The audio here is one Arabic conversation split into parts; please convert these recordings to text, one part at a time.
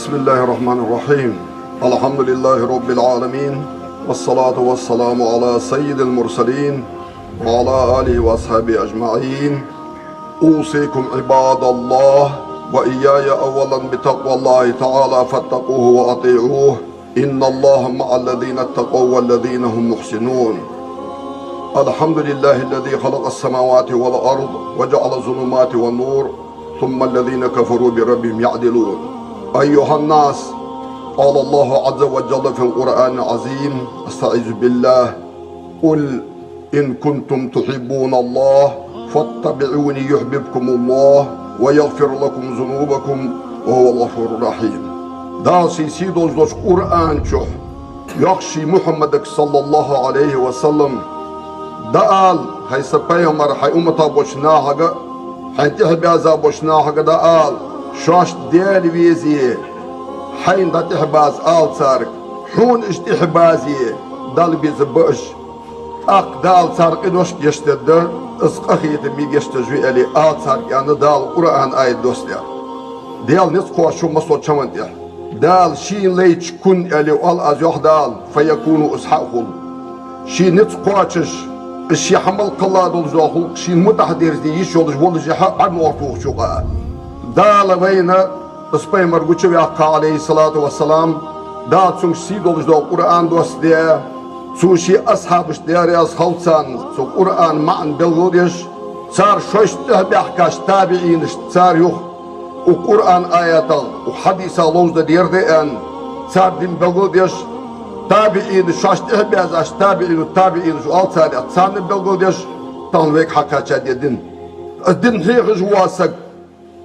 بسم الله الرحمن الرحيم. الحمد لله رب العالمين، والصلاة والسلام على سيد المرسلين وعلى آله وأصحابه أجمعين. أوصيكم عباد الله وإياي أولا بتقوى الله تعالى فاتقوه وأطيعوه، إن الله مع الذين اتقوا والذين هم محسنون. الحمد لله الذي خلق السماوات والأرض وجعل الظلمات والنور، ثم الذين كفروا بربهم يعدلون. أيها الناس، قال الله عز وجل في القرآن العظيم: استعيذ بالله، قل إن كنتم تحبون الله فاتبعوني يحببكم الله ويغفر لكم ذنوبكم وهو الغفور الرحيم. داسي سيدوز دوش قرآن شوح يخشي محمد صلى الله عليه وسلم دال هاي سبايمر هاي أمتا بوشناها هاي تحبازا بوشناها دال شاش ديال ويزي حين دا تحباز آل سارك حون اش تحبازي دال بيزبش دال سارك انوش يشتد اسقخيت ميد يشتجوي الي آل سارك يعني دال قرآن آية دوستيا ديال نسقوا شو مصو چمنديا دال شين ليش كن الي وال از يوح دال فيكونوا اسحاقهم شين نسقوا چش الشي حمل قلا دول زوخل شين متحدير دي يشولج ولج عن ورطوخ شوقا دال وينا اسباي مرغوچو يقا عليه الصلاة والسلام دا چون سيدولج دو قرآن دوست دي سوشي أصحابش دياري از خلصان سو قرآن معن بلغوديش صار شوشته بيحكاش تابعينش صار يخ وقرآن آياتا وحديثا لوزده ديردئن صار دين بلغوديش تابعين شاشته بيازاش تابعين شو آل صار اتصان بلغوديش تنويك حكاچا دين الدين هيغ جواسك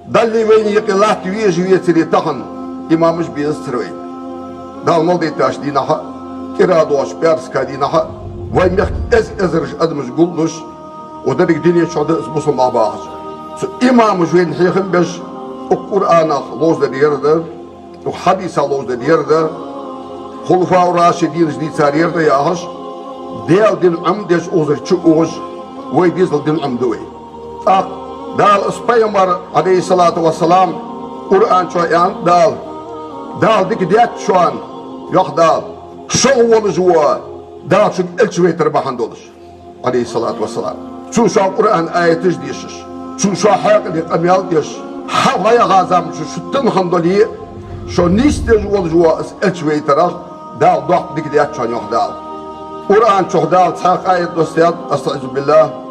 دالي وين يقلاه تويج ويتري تخن إمامش بيستروي دال مولدي تاش دينها كرادوش بيرسكا دينها وين ميخ ازرش ادمش قلوش ودرك ديني شعد اسبوسو مع بعض إمامش وين هيغن بيش القرآن لوز دا ديرده وحديثة لوز دا ديرده خلفاء الراشدين جديد صار يرده ياهش ديال دين عمدش اوزر چوش وي ديزل دين عمدوي دال اسبايمر عليه الصلاة والسلام قرآن شويان دال ديك ديات شوان يوخ دال شو ولجوا دال شو الشوي تربحان دولش عليه الصلاة والسلام شو قرآن آية تجديشش شو حاق دي قميال ديش حالا يا غازام شو تنخن دولي شو نيستج ولجوا الشوي ترخ دال ضغط ديك ديات شوان يوخ دال قرآن شو دال تحاق آية دوستيات استعيذ بالله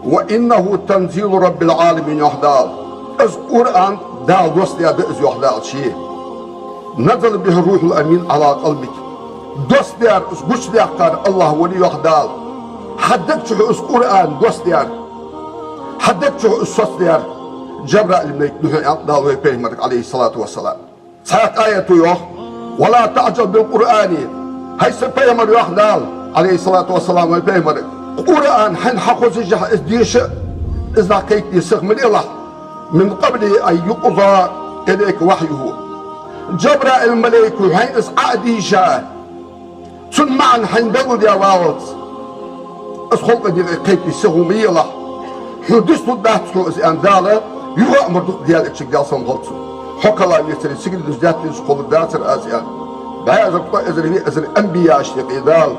وإنه تنزيل رب العالمين يحدال از قرآن دال دوستيات از يحدال شيء نزل به الروح الأمين على قلبك دوستيات از قش ليقار الله ولي يحدال حدك شو از قرآن دوستيات حدك شو از سوستيات جبرائيل الملك نهي دال ويبيمرك عليه الصلاة والسلام تحاق آية يوخ ولا تعجل بالقرآن هاي سبيمر يحدال عليه الصلاة والسلام ويبيمرك قرآن حين حقوز جح ازديش إذا كيت يسخ من الله من قبل أن يقضى إليك وحيه جبرائيل الملك حين اسعادي شاه ثم معا حين بلد يا واوت اسخلق دي كيت يسخ من الله حدثت الدهتو إذ أندالة يغأمر ديال اتشك ديال سنغلتو حق الله يتري سجل دزدات يسخل الداتر آزيان بعد إذن الأنبياء اشتقي دال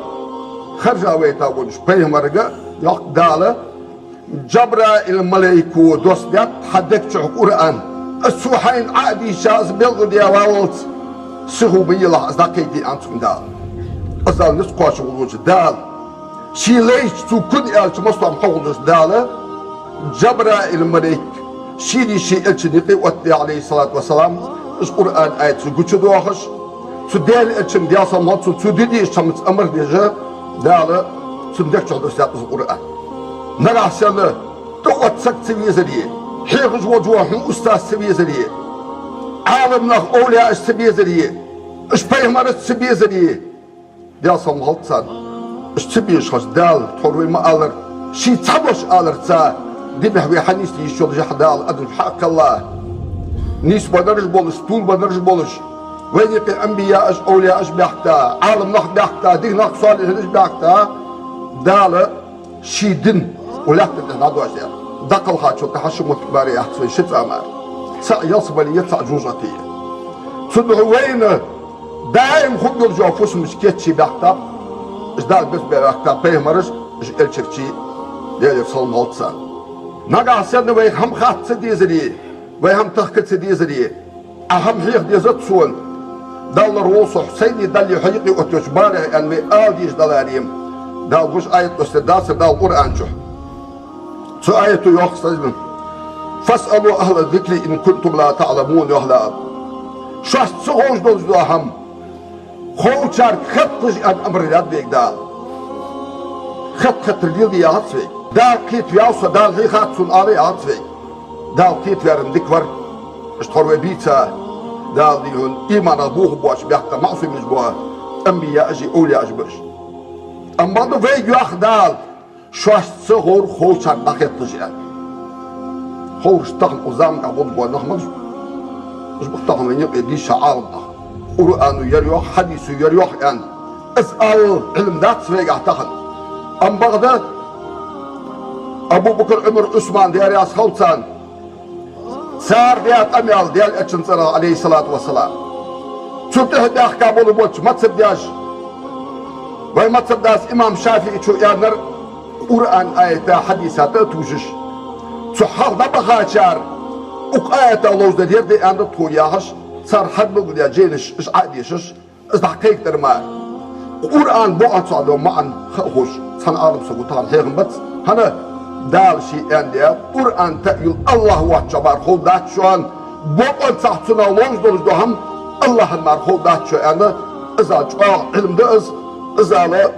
خرجا ويتا ونش بيهمرقا يق دالة جبرائيل الملك ودوستيات حدك شو قرآن السوحين عادي شاز بيلغد يا والت سهو بيلا ازداكيتي انتم دال ازدال نسقاش ولوش دال شي ليش تو كن يالش مصطم حولوش دالة جبرائيل الملك شي الش نقي واتي عليه الصلاة والسلام اس قرآن آيات سو دوخش سو ديال الشم ديال صمت سو ديدي شمس امر ديجا دالة سندك شو دوستيات القرآن نرى سنة توقت سكت سبيه زليه حيغج وجوه أستاذ سبيه زليه عالم نخ أولياء سبيه زليه إش بيهمرت سبيه زليه ديال صم غلطان إش تبيش خش دال تحروي ما ألر شي تحبش ألر تا دي بحوي حنيس يشول جح دال أدري حق الله نيس بنرج بولش طول بنرج بولش وين يقي أنبياء إش أولياء إش بيحتا عالم نخ بيحتا دي نخ صالح إش بيحتا دال شي دن ولا تنادوا أشياء دقل خاتشو تحشم وتباري أحسن شت أمار يصب لي يطلع جوجتي صدعوين دائم خد يرجع فوس مسكتشي بحتاب ازداد بس بحتاب بيهمرش اش الشرشي ديال صلم هالتسان نقع سنة ويهم خات سديزري ويهم تخكت سديزري أهم حيخ ديزت سون دال الروس حسيني دال يحيقي وتشباره أن آديش دلاريم دال وش آية استداس دال قرآن شو سو آية يخص فاسألوا أهل الذكر إن كنتم لا تعلمون يهلا شاست سغوش دول زوهم خوشار خطج أن أمر رياض بيك دال خط رجيل دي عطفي دال كيت فياوسا دال هي خات سن آلي عطفي دال كيت فيارم ديكور اشتغروا بيتا دال ديهن إيمان أبوه بواش بيحتا معصوم نجبوها أنبياء أجي أولياء أجبش أما دو فيك ياخ دال شاست سغور خوشار داخل تجيان خوش تخن قزام قبول بوا نخمج مش بختخن من يبقى دي شعار قرآن يريوح حديث يريوح يعني اسأل علم ذات سفيق اعتقد أم بغداد أبو بكر عمر عثمان ديال ياس خلصان سار ديال أميال ديال اتشنصر عليه الصلاة والسلام شرطه داخ كابول بوش ما تصدياش وي ما تصداس إمام شافعي شو يانر قرآن آية حديثات توجش شو حال دبخا شار وك آية الله ديال دي أنا توياهش صار حد بقول يا جينش إيش عاديشش إيش حقيقة ترمار قرآن بوعن صعدوا معن خوش سن عالم سقوطان هيغم بس هنا دال شيء عندي قرآن تأيل الله واتشبار خود دات شوان بوعن صعدنا لونج دولج دوهم الله النار خود دات شو أنا إذا جوا علم دأس إذا لا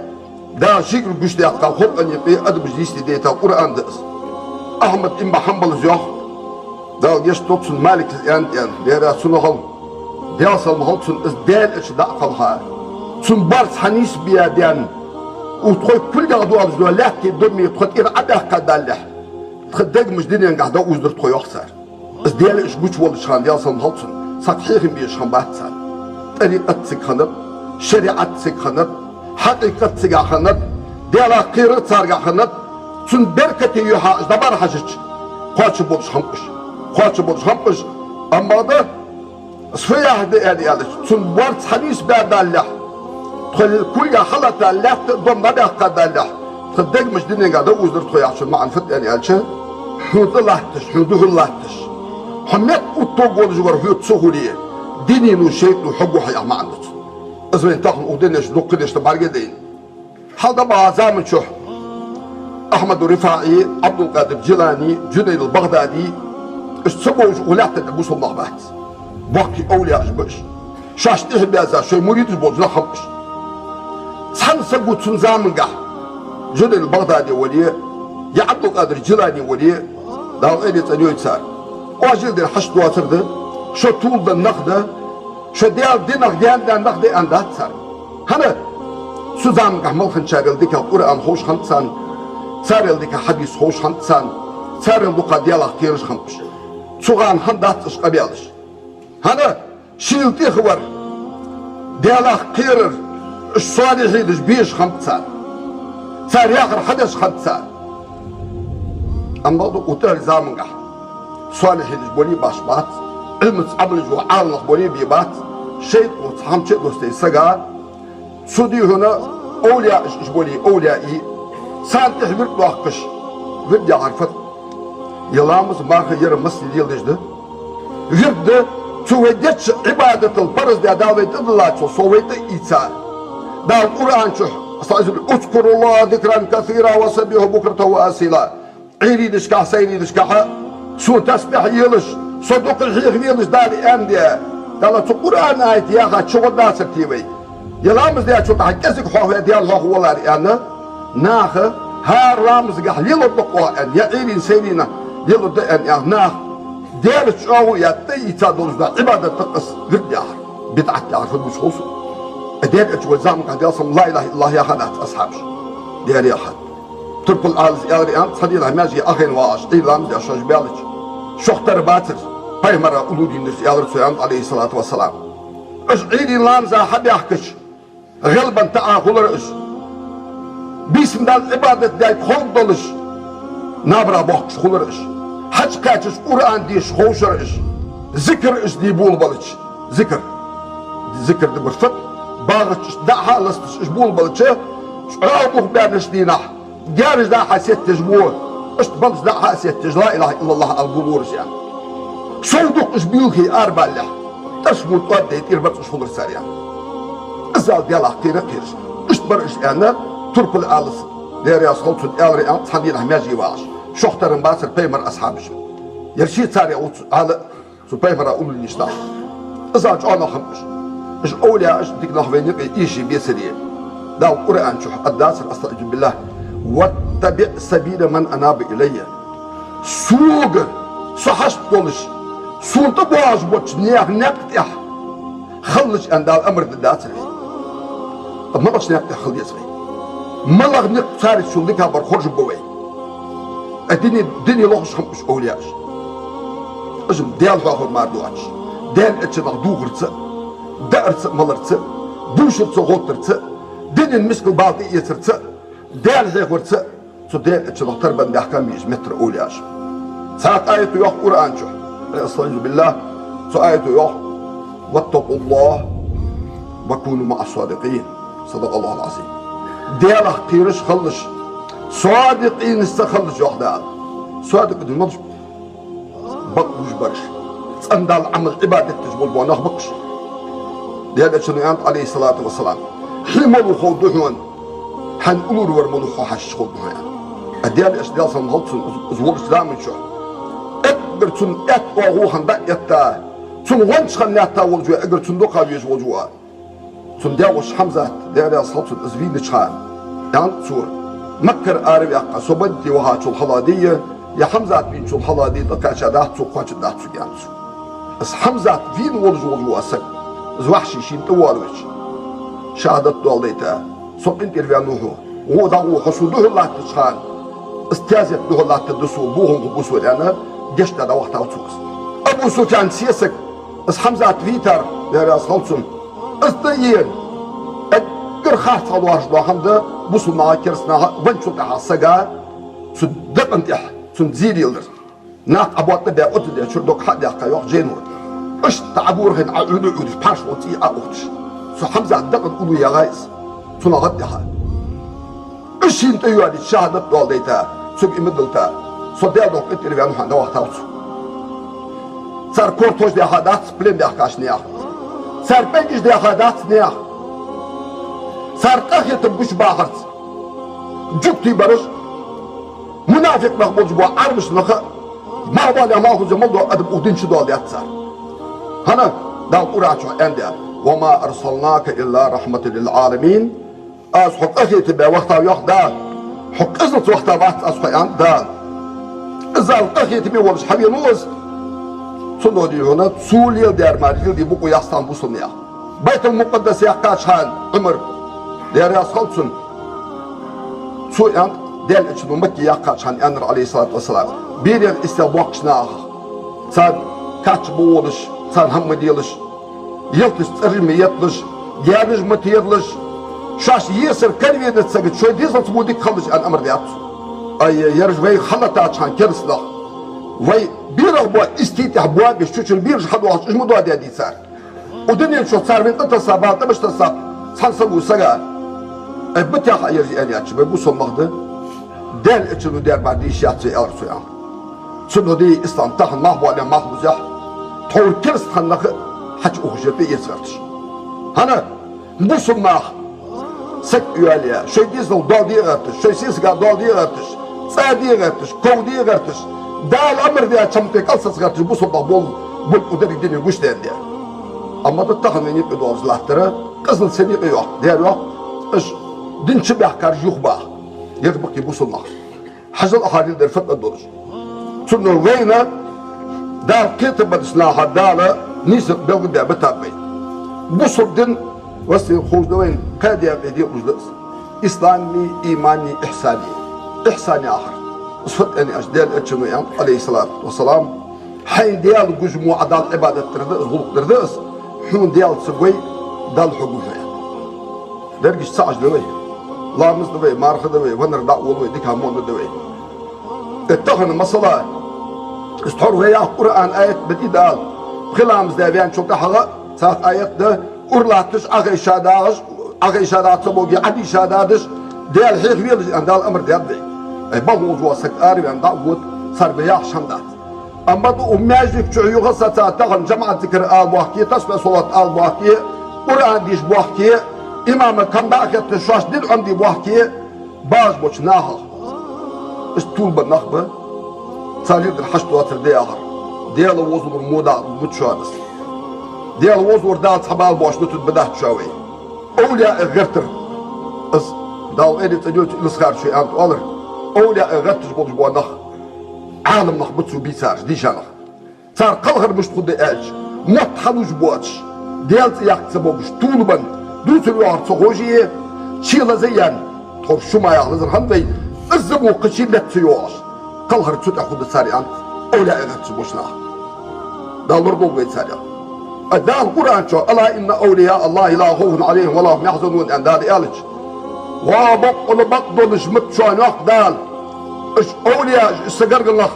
دال شيء الجش ده قال خود أن يبي أدب جديد ديتا قرآن دأس أحمد إما حنبل زياح دال يشتوت سن مالك يعني ديرا سنهم دياسل مهلتون إز دال إيش دقلها سن بارس حنيس بيادين وتخوي كل جادو أبزلو لحكي دمي تخوي إير عبه قدالح تخدق مش دينيان قاعدة وزدر تخوي يخسر إز دال إيش بوش والشان دياسل مهلتون صحيح بيشان باتسان طريقة سكخنب شريعة سكخنب حقيقة سكخنب ديالا قيرة سارقخنب سن بركة يوحا إز دبار حاجج خواتش بولش خمبش خواتش بولش خمبش أما ده سفيا هدي يعني سن ورد حديث بعد الله تخل كل حلقة الله تضم نبي قد الله تخدق مش ديني قاعد وزر تخوي عشان ما عنفت يعني عشان حوت الله تش حوته الله تش حميت وطوق جوار حوت سهولية ديني نو شيء نو حب وحياة ما عندك أزمن تاخن ودينش نقدش تبارك دين هذا ما زامن شو أحمد الرفاعي عبد القادر الجيلاني جنيد البغدادي استبوج ولا تدبوس الله بات باقي أولياء أجبش شاش تهل بيازا شوي مريد البوز لا خمش سحن سقوط سنزامن قح جنيد البغدادي وليه يا عبد القادر الجيلاني وليه داو إلي تنيو يتسار واجل دي الحشد واتر ده شو طول ده النقده شو ديال دي نقديان ده النقدي أن ده تسار هنا سوزامن قح ملخن شارل ديك القرآن خوش خمسان سارل ديك حديث خوش خمسان سارل دوقا ديال خيرش خمش سوغان هنداتش قبيالش هنا شيلتي خبر ديالا خير الصالحين بيش خمسان صار ياخر حدش خمسان اما دو قتال زامنقح صالحين بولي باش بات علم تعبل جو عالق بولي بيبات شيء وتحم شيء دوستي سقا سودي هنا اولياء بولي اوليائي سان تحبير توقش فيديا عرفت يلامز ما خير مسجد يلدجده غير سويدتش عبادة الفرز دي داويت الله سويت إيسان دا القرآن شو اذكر الله ذكرا كثيرا وسبحه بكرة وأصيلا عيري دشكا سيري دشكا سو تسبح يلش صدق الحيخ يلش داري أندي دالا القرآن آيت يا أخي شو الناس تيوي يلامز دي شو تحكسك حوه دي الله هو لاري أنا ناخ ها رامز قح يلو القرآن يا عيري سيرينا يلو دقن ناخ ديال شو ياتي يتادولز دا عبادة تقص ذكر ياهر بدعة ياهر في المشخوص ديال اتشوى زامن قد يصم لا إله إلا الله يا خلات أصحابش ديال يا خل تركوا الآلز ياغري أنت صديق هماجي أخين واش ديال لامز يا شاش بيالج شوختر باتر هاي مرة أولودي نفس ياغر سيان عليه الصلاة والسلام اش عيدي لامز حد يحكش غلبا تآخل رأس بيسم دال عبادة دايت خلق دولش نابرا بوكش خل رأس حج كاتش قرآن ديش خوشر إش ذكر إش دي بول بلش ذكر ذكر دبرفت باغش دعها لست شبول بلتش عاوبوخ بانش دينا جارج دا حسيت تجبوه اشت بلش دا حسيت تج لا اله الا الله القبور يعني صندوق اشبيوكي اربع لح تشبو تودي تيربط شغل سريع ازال ديال قيرة قيرش اشت برش انا ترك الالس دير يا صوت الالري ان تحديد ماجي واش شختر مباسر بيمر اصحابش يرشي ساري على سو بيمر اقول لي شتا ازال جانا خمش اش اولياء اش ديك نحوين يجي بيسري داو القرآن شو الداسر استعجب بالله واتبع سبيل من اناب الي سوق صحش طولش سون تبواج بوتش نياك نقتح خلش ان دال امر الداسر ما بقش نقتح خل يسوي ما لغ نقتاري شو لك بر خرج بوي الدنيا لوخش خمش اولياش اجم ديال باخر ماردواتش ديال اتش دوغرت دارت ملرت بوشرت غوترت دين المسك الباطي يسرت دال هيك ورت سو دال اتش تربن باحكام يج متر اولياش ساعات ايته يوح قران شو استعيذ بالله سو ايته يوح واتقوا الله وكونوا مع الصادقين صدق الله العظيم دال قيرش خلش صادقين استخلص وحده صادق دي مش بقوش برش صندال عمل عباده تجبل بونخ بقش ديال شنو انت عليه الصلاه والسلام حملوا خودهن حنقولوا ورملوا حش خودهن ديال اش ديال صنهلت زول اسلام شو اقدرتن ات او هندا يتا تن وانش خليتا ولجو اقدرتن دو قابيج وجوا تن داوش حمزه ديال صوت الازفين تشان دان صور مكر عرب يقا صبدي وهاتو الحلاديه يا حمزه بين شو الحلاديه دكاشادات سو قاش دات يانسو اس حمزه فين ولجو اسك زوحشي شين توالوش شهادت دوليتا سوقين ترفيانوه وضعوا حصوله الله تشخان استاذت له الله تدسو بوهم قبوسو لأنا جشت دا وقت اوتوكس ابو سفيان سياسك اس حمزة تويتر داري اصخلصن استيين اقر خاص الواش دو حمزة بوسو ناكرسنا وانشو تحسقا سدق انتح سنزيل يلدر ناك ابوات دا اوت دا شردوك حق دا قيوح جينو اش تعبورهن عودو عودو باش وطي اقوتش سو حمزة دقن قولو يا غايز سو نغدها اش انت يوالي شهادت دوليتا سو امدلتا سو ديال دوك انتر بيانو حاندا وقتاوتو سار كورتوش دي حادات سبلين دي حكاش نياخ سار بنجش دي حادات نياخ سار قاخية بوش باخرت جبتي برش منافق مخبوط جبوا عرمش نخ ما بالي ما هو زمال دو ادب اودينش دوليات سار هنا داو قراتشو عندي وما ارسلناك الا رحمة للعالمين از حق اخي تبع وقتها ياخدا حق ازلت وقتها بات از حيان دا اذا اخي تبع ومش حبي نوز صنو دي هنا سوليا دير ماريل دي بوكو ياستان بوصلنيا بيت المقدس يحكاش هان عمر دير ياسخلصن سو يعني دير اتشنو مكي يحكاش هان انر عليه الصلاة والسلام بيريل استيبوكشناها سان كاتش بولش سان هم ديلش يلتش ترمي يطلش جارج متيرلش شاش يسر كلمة نتسجد شوي ديزل تبوديك خلص عن أمر ديات أي يرج وي خلطات عن كرسلا وي بيرغ بوا استيتح بوا بيشوش بيرج حدوا عش مدوا دي صار ودنيا شو صار من انت صابات مش تصاب صنصبوا سجا بتاع يرجع يعني أشبه بوصل مخده دال اتشنو دال بعد يشيات في أرسو يعني سنو دي استنطاق ما هو ولا ما هو زح طول كرس خنق حج أخجتي يسرتش هنا بوصل مخ سك ياليا شيء ديزل دادي غرتش شيء سيسقى دادي غرتش صادي غرتش كودي غرتش دال امر دي اتشمتي قلصص غرتش بوصل بول قدر الدنيا وش دي اما تتخن يني بدوز لاحترا قزل سنيق يوح ديال يوح اش دين شبه كار يخبا يربق يبوصل نخ حاجه الاحاديث ديال فتنه الدرج سنو وينا دال كتب بدسناها دال نيسق بيوغ دي بتابي بوصل دين وسي خوش دوين قاد يا بدي وجدس اسلامي ايماني احساني اخر صفت اني اشدال اتشنو يام عليه الصلاه والسلام حين ديال جموع دال عباده تردس غلق تردس حون ديال سوي دال حقوقها درجش ساعه دوي لامز دوي مارخ دوي ونر دعوه دوي ديك همون دوي اتخن مصلاه استحر ويا قران ايات بدي دال خلامز دابيان شو تحغى ساعه ايات ده أورلاتش أغي شاداش سبوجي عدي شادادش ديال حيخ ويلج عند الأمر ديال دي أي بغوز واسك آري عند دعوت صار بياح شمدات أما دو أمياجك تعيو غصة تغن جماعة ذكر آل بوحكي تسبة صلاة آل بوحكي قرآن ديش بوحكي إمام كم باكت تشاش دل عندي بوحكي باز بوش ناها استول بالنخبة صاليد الحشد واتر دي آخر ديال وزور مودا متشانس ديال وزور دال صحبال بوش نتد بداه تشاوي أولياء غرتر داو إيدي تجيوت إلسخار شيء أنت أولر أولياء غرتش بوش بوانخ عالم نخبطسو بيسارش ديشانخ صار قلغر مش تخد اج موت حلوش بواتش ديالت يحتسبوش طولبن دوت الوار تخوجي شيلا زيان تخور شما يغلزن هنبي الزبو قشي لتسيوش قلغر تسوت أخد ساري أنت أولياء غرتش بوشنا دال مرقو بيت ساري دال القرآن شو ألا إن أولياء الله لا خوف عليهم ولا هم يحزنون أن دال إالج وابقل بقضل جمت شو نوح دال اش أولياء استقرق الله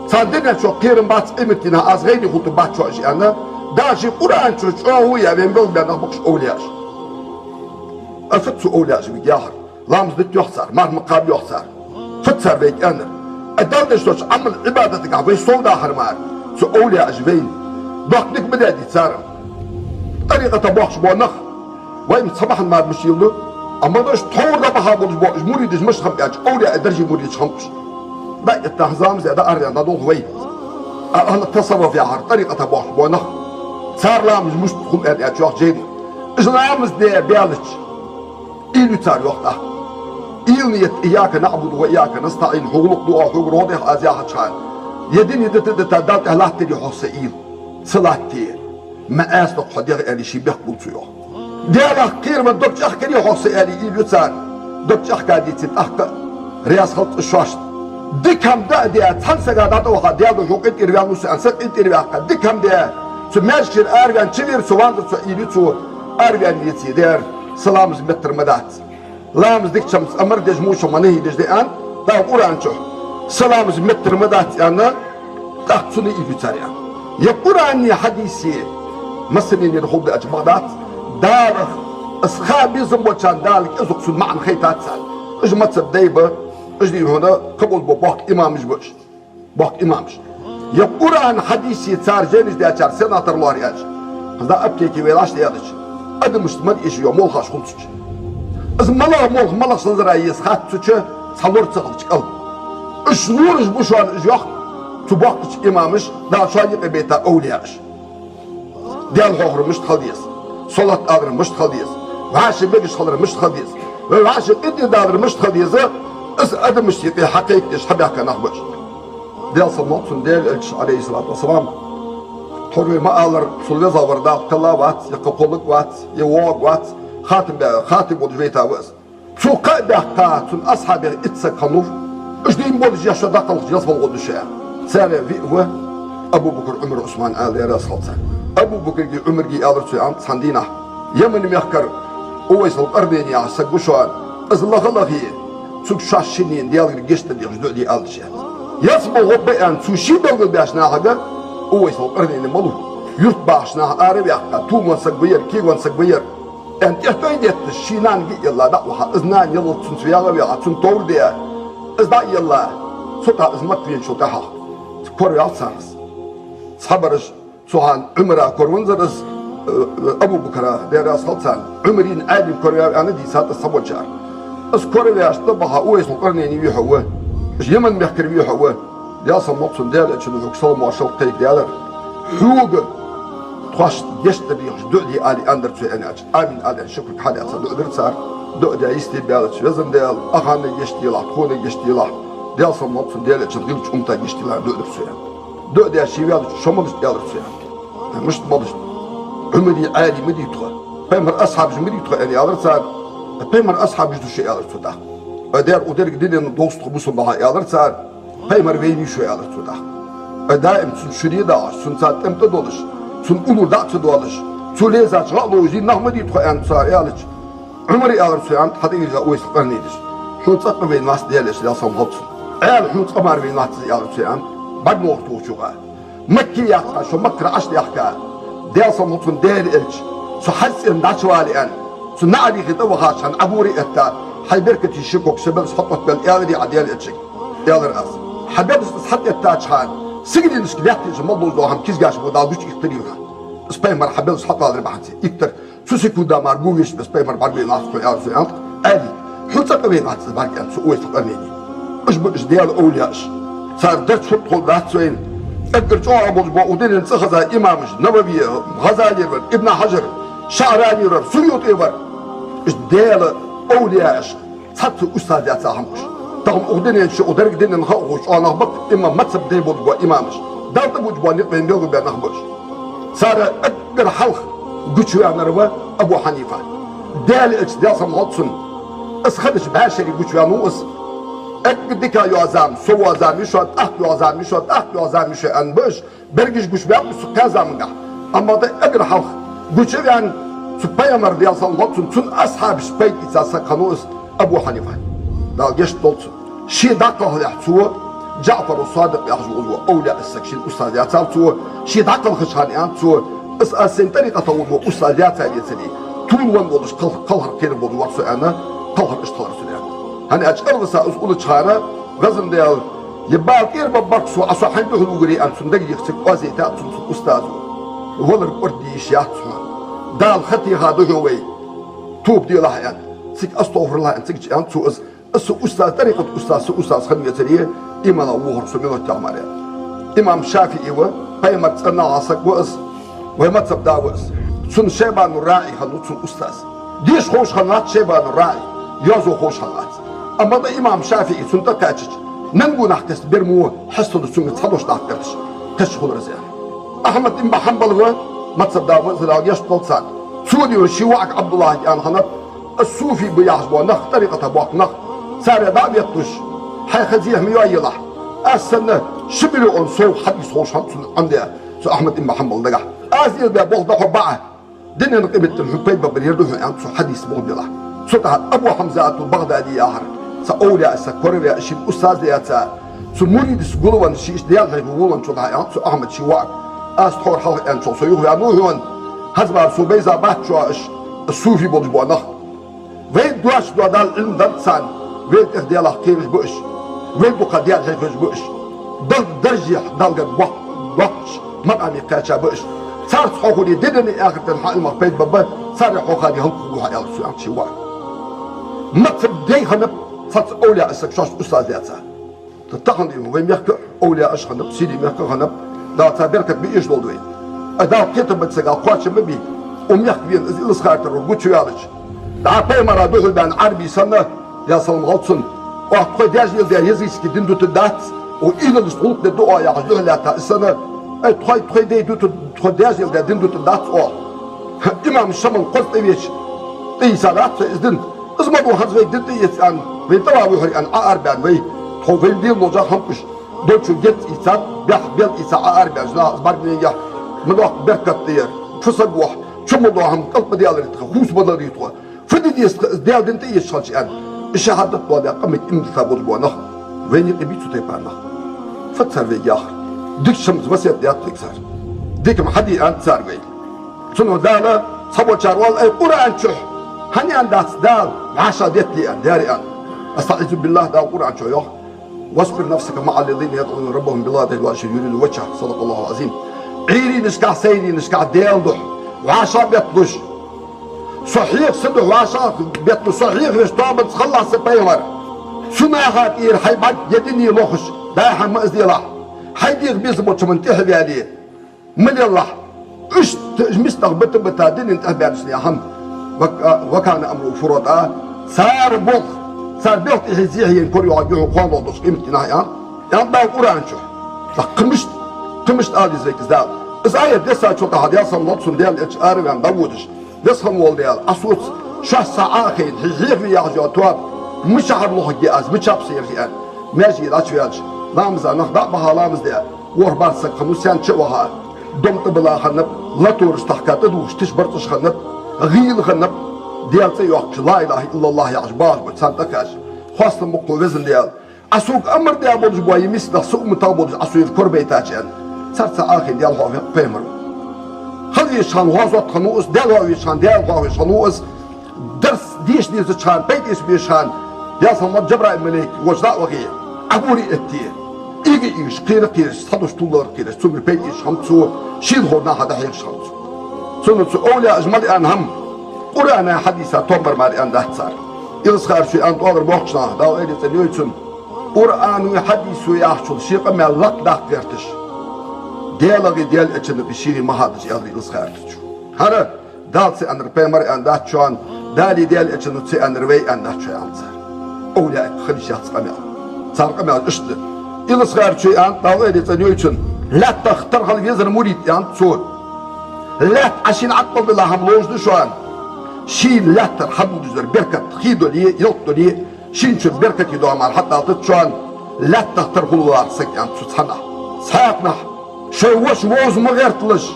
صادقنا شو قيرن بات قيمتنا أصغيني خطو بات شو أشي أنا داشي قرآن شو هو يا بين قلب لأنه بقش أولياء أفتسو أولياء شو بيجاهر لامز دت يخسر ما مقابل يخسر فتسر بيك أنا الدولة شوش عمل عبادتك عبي صودا حرمان شو أولياء جبين ضغطك بدأت يتسارم طريقة بوحش بونخ وين صباح ما مشي له أما دوش طور ربها بوش مريد مش خم ياج أولياء درجة مريد خمش لا التهزام زي ده أريان ده دول هوي أهل التصرف يا عار طريقة بوحش بونخ صار لامز مش تخم ياج ياج جيني إيش لامز ده بيالش إيلو تار وقته إيلنيت إياك نعبد وإياك نستعين حقوق دعاء حقوق روضح أزياء شان يدين يدت دالت أهلات تري حسين صلاتي ما أصدق حدير اللي شبه قلتيه ديالك كير من دوك أحكي حسين إيلو تار دوك أحكي دي تتأحكي رياس خلط الشاش ديكم ده دي تنسى قادات وخا ديالو شوك انت إربيان نسي أنسك انت إربيان ديكم ده سماشكر أربيان تشير سوان دو إيلو تو أربيان يتي دير سلامز متر مدات لامز ديك شمس أمر ديج موش ومنهي ديج دي أن دا قرآن شو سلامز متر مدات أنا تحت سني إيلو تاريان يا قرآن حديثي مسلين يرخوب دي أجمعات دارخ أصحابي زنبوشان دالك إزوك سن معن خيطات سال إج متصب دايبه إج دي هنا قبول بوك إمامش بوش بوك إمامش يا قرآن حديثي تار جينيش دي أجار سيناتر لوري أج هذا أبكي كي ويلاش دي أدش أدم مشتمل إيش يوم مولخاش خلصش إز ملا مولخ ملا صنزر أيس خات تشي صلور تسخلش قلب إش نورش بوشان إج يخ تبوكش إمامش دا شايق بيتا أولياش ديال خوخر مش تخليس صلاة آدر مش تخليس وعاشي بيجش خلر مش تخليس وعاشي إدي دادر مش تخليس إز أدم مش يطي حقيقة إش حبيحك نخبش ديال صنوطن ديال إلش عليه الصلاة والسلام حرمي ما ألر سلوزا وردا قلا وات يقبلك وات يوق وات خاتم ودفيتا وز شو قاعدة تون أصحاب إتسك خنوف إيش دين بولج يا شداق الخجلاس بالغد الشيء سارة في هو أبو بكر عمر عثمان آل يا راس خلصة أبو بكر جي عمر جي آل رسول صندينا يمن ميخكر أويس القرنين يا سقوشان إز الله الله هي سوق شاشينين ديال الجشت اللي يجدوا دي آل شيء يسمو غبي أن سوشي بلغ بياشنا حاجة أويس القرنين ملو يرت باشنا آرب يحكا توم وانسقبير كي وانسقبير أنت يحتاج الشينان جي يلا دعوها إذنان يلا تنسوياغا بيها تنطور ديها إذا يلا سوطها إزمت فين شوطها تكور يالسانس صبرش سوهان عمره كورونزرس أبو بكر دير أصلتان عمرين عالم كوريا أنا دي سات الصبوت شهر اس كوريا اشتبها أويس القرنين يحوه إيش يمن بيحكر يحوه دياس المقصود ديال أشلو يكسر مؤشر قيد ديالر حوق تخاش يشتري دعدي آلي أندر تسوي أنا آمين آلي شكرك حالي أصلا دعدر صار دعدي يستي بيالك وزن ديال أخاني يشتي له تخوني يشتي له ديال المقصود ديال أشلو غيرك أمتا يشتي له دعدر تسوي دعدي أشياء شمالش ديالر تسوي مش مالش عمري عالي مدي تخا بيمر أصحاب جمري تخا أني آلر صار بيمر أصحاب جدو شيء آلر تدا أدير ودير قدين دوست خبصهم بها آلر صار بيمر ويني شو آلر تدا أدائم سن شريه داش سن سات امتى دولش سن أولو دات دولش سن ليزاش غلو جي نحمد يتخا أن صار آلر عمري آلر صار حتى يجا أويس قرنيدش شو تصق بين ناس ديالش لا صمغط آل شو تصمر بين ناس آلر صار بعد موقت وشوغا مكي يحكا شو مكر عشت يحكا ديال صمغط ديال إلش سحسن داشوالي أن سنعري خطأ وخاشن عبوري أتا حيبركة الشكوك سبب سحطت بالإيادي عديال إتشك يالر أس حبيب سحط أتا شحان سجل نسكبياتي جمال دوهم كيس جاش ودال دوش يختريوها سبايمر حبيب سحط هذا بحثي يكتر سوسيكو دا مارجويش بسبايمر باربي ناسكو يالر سيانت آلي حلتا قبين عدس باركان سوء فقرنيني إش ديال أولياش صار درت شط خل دات سوين أقدر جوا أبو جبوا ودين انتخذ إمامش نبوي غزالي ابن حجر شعراني ور سيوطي ور إش ديال أولياش صدق أستاذ يا سامش تهم ودين شو ودرك دين نخوش أنا بط إمام متصب دي أبو جبوا إمامش دالت أبو جبوا نقبل بيجو بينخبش صار أقدر حلق قتشوا أنا روا أبو حنيفة ديال إش ديال سمعتسن اسخدش بهاشري قتشوا نوس أكدك يا زام سو زام يشوت يا زام يشوت يا زام يشوت أن بش برجش قش بيعمل سكان زامنه أما ده أجر حلق قش يعني سبيا مرديا صلوات سن أصحاب سبيت إذا سكنوس أبو حنيفة ده جش دوت شيء دقة يحسوه جعفر الصادق يحجوه أولى السكشين أستاذ يعتبر شيء دقة الخشان يعتبر أساسين طريقة طول أستاذ يعتبر طول وان ودش قلها كير بود وقت أنا قلها اشتغل سنة هني أشكر بس أقول شهرة غزم ديال يبقى كير ببركسو أصحى عنده الوجري أن صندق يخسك وازي تأتون أستاذ ولا القردي يشيعت دال خطي هذا هو توب دي الله يعني سك أستغفر الله أن تجي أن تسوس أستاذ طريقة أستاذ خدمة تريه إمام أبو هرسو من التعمارية إمام شافعي وبيمر تسنى عصق وأس وما تبدأ وأس سن شيبان الراعي هنوت سن أستاذ ديش خوش خنات شيبان الراعي يازو خوش خنات أما ده إمام شافعي سن تكاتش ننجو نحكس برمو حصل سن تصدوش نحكس تشغل رزيان أحمد إن بحنبل هو ما تبدأ وأس لا يشتغل سان سودي وشيوعك عبد الله يعني خنات الصوفي بيحسبوا نخ طريقة بوق نخ سارة دعم يطش حي خزيه ميويلة السنة شبلوا أنصو حديث خوش خمسون عندي سو أحمد إن محمد دقع أزيل بيبوغ دخو بعه دين نقبت الحبيب ببريردوه عن سو حديث مغبلة سو تحت أبو حمزة البغدادي آخر سأولي أسكوري أشيب أستاذ لياتا سو مريد سقولوان شيش ديال غيبوغولان شو تحت سو أحمد شواك أستحور حلق أنشو سيوه يعنوهون هزبار سو بيزا باتشو الصوفي بوجبوا نخ وين دواش دوا دال علم دلتسان وين ديال كيرش بوش وين دوكا ديال جيفش بوش دل درجيح دالغ بوش مقامي قاچا بوش صار حقولي ددني اخر تنحق المقبيت بابا صار حقولي هم قوها يا رسول الله شوار ما تبدي هنب فت اولياء السكشاش استاذ ياتسا تتخن يوم وين يحكي اولياء اش هنب سيدي يحكي هنب دا تابركت بيش دولوين ادا كتب بتسقا قواش مبي يحكي بين الاسخاطر وقوتشو يالش دا بيمرا دوغل بان عربي سنة يا سلام غلطسن وأخوة دياجل ديال يزيسكي دين دوت الدات وإلى السلوك دي دوغا يعجوه لاتا السنة تخوي دي دوت تخوي دياجل دين دوت الدات إمام الشمال قلت إيش إيسا لات إذن اسمه حزوي دين إيسان ويتراوي هري أن أربعان وي تخوي دي لوجا خمكش دوتشو جيت إيسان بيح بيل إيسا أربعان جنا أزبارني يح مدوح بركت دير فسقوح شمو دوهم قلب ديال ريتخ خوس بدل ريتخ فدي ديال دنت يشخلش أن الشهادة طوالي قمت إن ثابت بوانخ وين يقبيتو تيبانخ فتسر في آخر ديك شمس وسيط ديال تكسر ديك محدي أنت سار وين سنو دالا صبو شاروال أي قرآن شح هني أن داس دال عاشا ديتي أن داري أن أستعيذ بالله دال قرآن شح يوخ واصبر نفسك مع الذين يدعون ربهم بالله والعشي يريد وجهه صدق الله العظيم عيري نسكع سيري نسكع ديال ضح وعاشا بيطلش صحيح صدق وعشاق بيت صحيح رشتاب تخلص بيمر سنة خاطير حيبات يدني لوخش دايحة مأزدي الله حيدير بيزبط من تحبي عليه من الله اش مستغبت بتادين انت بيرسني اهم وكان امره فرطا صار بوخ صار بيوت يحزيه ينكر يواجهه قوانو دوش قيمت نهاية يعني دا القرآن شو قمشت آدي زي كزدال إذا آية ديسا شو تحد يصل نطسن ديال اتش آرغان داودش دسهم والديال أصوت شخص آخر هيخ في يعجو تواب مش عبلوه جاز مش عبصير فيان ماشي لا تشياج لامزا نخدع بها لامز ديال وربار سك خمسيان شوها دمت بلا خنب لا تورش تحكات دوش تشبرتش خنب غيل خنب ديال تيوقش لا إله إلا الله يعجباش بتسانتكاش خاصة مقو وزن ديال أسوق أمر ديال بودج بواي مثل سوق متابودج أسوق كربيتاش يعني صارت آخر ديال هو فيمر خلي شان غازات خنوس دلوا شان دلوا شانوس درس ديش ديز شان بيتش بيشان يا صمد جبرائيل ملك وجداء وغي أقولي أتي إيجي إيش قيرش صدوش طولار قيرش سومي بيتش همتسو شيل هورنا هذا هيك شمس سنتسو أولى أجمل أنهم قرآن حديثة تومر ماري أن دهتسار إلسخار شو أن تقدر بوخشنا داو إلي تنيوتسن قرآن حديثو يحشل شيقا ما لك داك ديرتش ديالغي ديال اتشن بشيري مهادش يالري إلسخار تشو هذا دالسي أن ربي مري أن دهتشوان دالي ديال اتشن تسي أن روي أن دهتشو يانسار أولى خلي شخص قميل صار قميل اشتل إلسخار شو أن داو إلي تنيوتسن لا تختار الفيزر مريد يعني تصور لا عشان عقل بالله هم لوجد شوان شين لا ترحموا دزر بركة خيدوا لي يلطوا لي شين شو بركة يدوها مع حتى تشوان لا تختار خلوة سك يعني تسحنا سحقنا شو وش ووز ما غيرتلش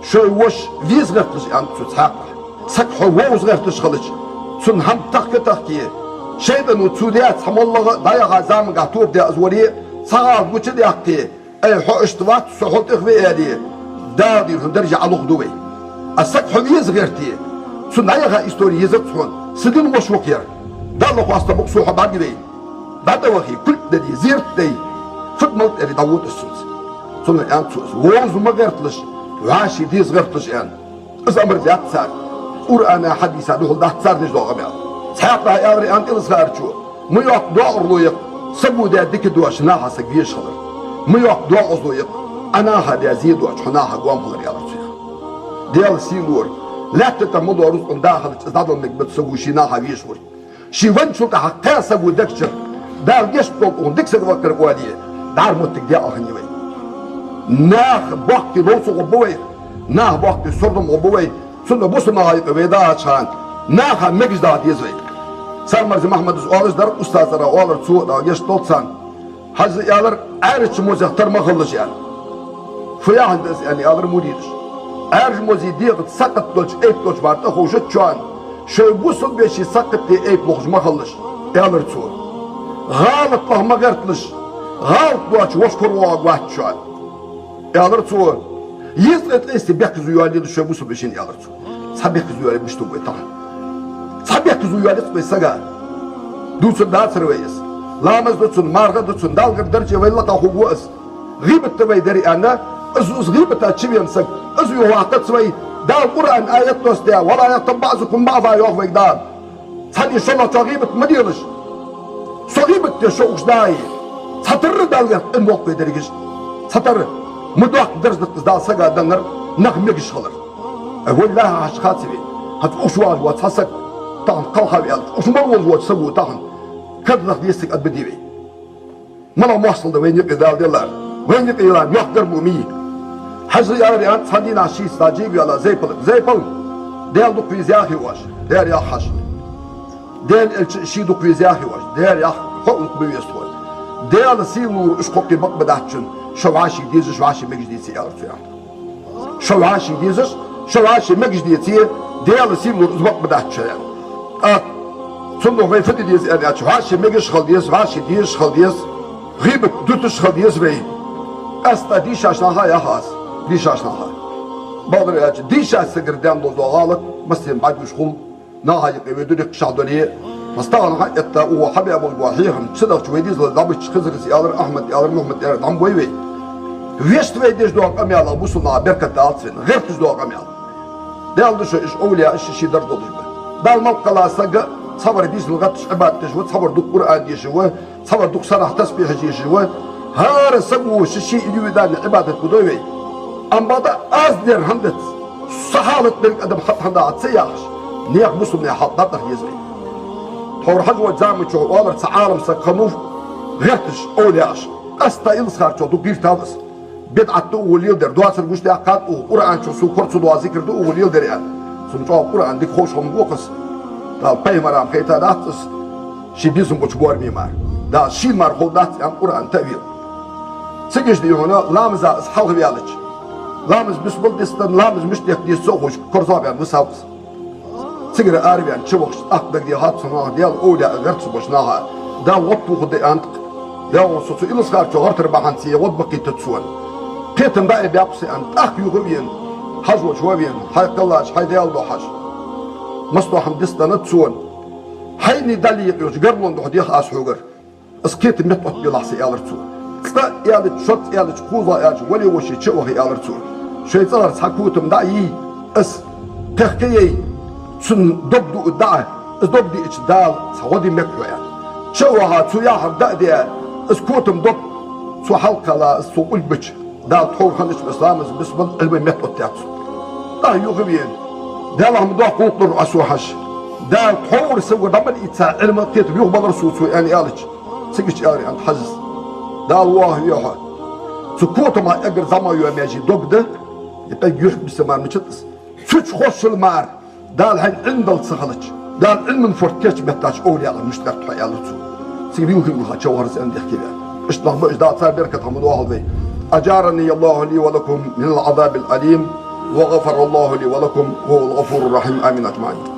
شو وش فيز غيرتلش يعني تسحقنا سك حو ووز غيرتلش خلش سن هم تحكي شيء إنه تسوديات سم الله ضيع غزام قاطوب ده أزوري صار وش ده يحكي أي حق اشتباط سحوت إخوي هذه دادي درجة على خدوي السك حميز غيرتي سنعيها إستوري يزتون سدين وش وكير دالو قاستا بقصوها بعد بي بعد وخي كل دي زيرت دي فدمت اللي داوود السوس سنة الآن سوس ووز ما غيرتلش وعاشي ديز غيرتلش الآن إذا أمر دي أتسار قرآن حديثة دوغل ده أتسار نجدو غميال سحاقها يا أمري أنت إلسخار شو ميوك دعور لويق سبو دا ديك دواش ناها سكبيش خضر ميوك دعور لويق أنا هذا زيد وأشحناها قوام خضر يا رجل ديال سيلور لا تتمضوا رزق داخل تزدادوا انك بتسويشيناها بيشور شي وين شو تحقق سوي دكشر دار جيش بوق ديك سوي وكر قواليه دار موتك دي اخنيوي ناخ بوقت لوسو غبوي ناخ بوقت سردم غبوي سنه بوسنا هاي بيدا شان ناخ مجداد يزوي سرمز محمد اورز در استاذ را اولر سو دا جيش توتسان حز يالر ارچ موزختر ما خلص يعني فيا هندس يعني يالر مريدش ارج موزي ديغت سقط دوش ايب دوش بارت اخوشت شوان شو بوصل بيشي سقط دي ايب لوخش ما خلش يالر تصور غالط له ما قرتلش غالط دوش وشكر واغوات شوان يالر تصور يزقت ليستي بيحكزو يوالي شو بوصل بيشين يالر تصور صحب يحكزو يوالي بشتو بي طبعا صحب يحكزو يوالي سبي سقا دوسن دات سرويس لامز دوسن مارغا دوسن دالغر درجة ويلقا خوغوز غيبت تبي دري انا أزوز غيبة تشبيه مسك أزوي واقع سوي دا القرآن آيات توستيا ولا يطب بعضكم بعضا يوفق دار هذه شلة تغيبة مديرش صغيبة تشوش داي ستر دالغر إن وقت يدريش ستر مدوق درجة تزدال سقا دنر نغميش خلر أقول لها عش خاتبي هات أشواج واتحسك طعن قلها بيالت أش مرول واتسبو طعن كدنخ ديستك أدبديبي ملا موصل دا وين يبقى دال ديالار وين يبقى يلان يقدر بومي حجر يا أنت صدينا شيء استاجيب يلا زيبل ديال دوك في زياخي واش دير يا حش ديال شي دوك في زياخي واش دير يا حقوق بيستوي ديال سيلو اشقوقي بق بداتشن شواشي ديز شواشي مجديتي يا رجال شواشي ديز شواشي مجديتي ديال سيلو بق بداتشن صندوق في فتي ديز يعني شواشي مجش خلديس شواشي ديز خلديس غيبك دوتش خلديس بي استا دي شاشناها يا خاص دي شاشناها بعض الرجال دي شاش سكردان دوزو غالط مسلم بعد مشغول ناها يقوي دونك شعدوني مستغل حتى هو حبي ابو الوحيهم صدق شوي ديز لابش خزر يالر احمد يالر محمد يالر عم بوي ويش تويدش دو قام يلا بوصلنا بركه دالسن غير تز دو قام يلا دال دش ايش اولياء ايش شي در دولش دال ملقلا سق صبر ديز لغتش عباد تجو صبر دو قران دي شو صبر دو صلاح تسبيح دي شو هار سقو شي اللي ودان عباده بدوي ام بعد ازدر هندت صحالت بين ادم خط هندا تسياش نيق مسلم حطته يزري حور حجوه زامي شو والله تعالم سقموف غيرتش اولياش استا يلسخار شو دو غير تابس بدعت وليدر دواسر غوش دي اقات قران شو سو كورسو دو ذكر دو وليدر يعني سنتو قران دي خوش هم وقص دا بايمرام خيتا داتس شي بيزم بوش بور ميمار دا شي مار خودات ام قران تاويل سجش دي هنا لامز اصحاب بيالج لامز بسبل دستن لامز مش دي سوخش كورسو بيان مساوس سجر اربيان تشوخش اقدر دي هات سنه ديال اولى غيرت بوشناها دا وطو خدي انت دا وصوصو إلس خارج غرت ربعانسية وضبقي تتسون قيتن بقى بيابسي أنت أخ يغوين حج وشوابين حي قلاش حي ديالو حج مصلو حمدستنا تسون حيني دلي يجرلون دحدي خاص حوغر اسكيت متوت بلاصي يالرتو ستا يالت شوت يالت خوزا يالت ولي وشي تشوه يالرتو شيطان سحكوتم داي اس تخكي سن دبدو داع اس دبدي اتش دال سودي مكويا شوها تسويا دادي اس كوتم دب سو حلقه لا سو قلبش دال تحور خنش الاسلام بسبب علم متوت ياتو دا يوغبين دالهم دو قوط الرؤسو حش دا تحور سوى دمن إتساع علم التيت بيوغ رسول سوى يعني آلج سيكش ياري عند حجز دا الله يوحى سكوت ما أقر زما يوميجي دوغده يبقى يحب السمار مشتس سوش خوش المار دا الحين عند السخلج دا العلم من فرتكش بيحتاج أولي على مشتغل تحيا لتسو سيبيوه يوحى شوهرز عندي احكي بها اشتغل بإجداد صار بركة حمد واحد ذي أجارني الله لي ولكم من العذاب الأليم وغفر الله لي ولكم وهو الغفور الرحيم آمين أجمعين.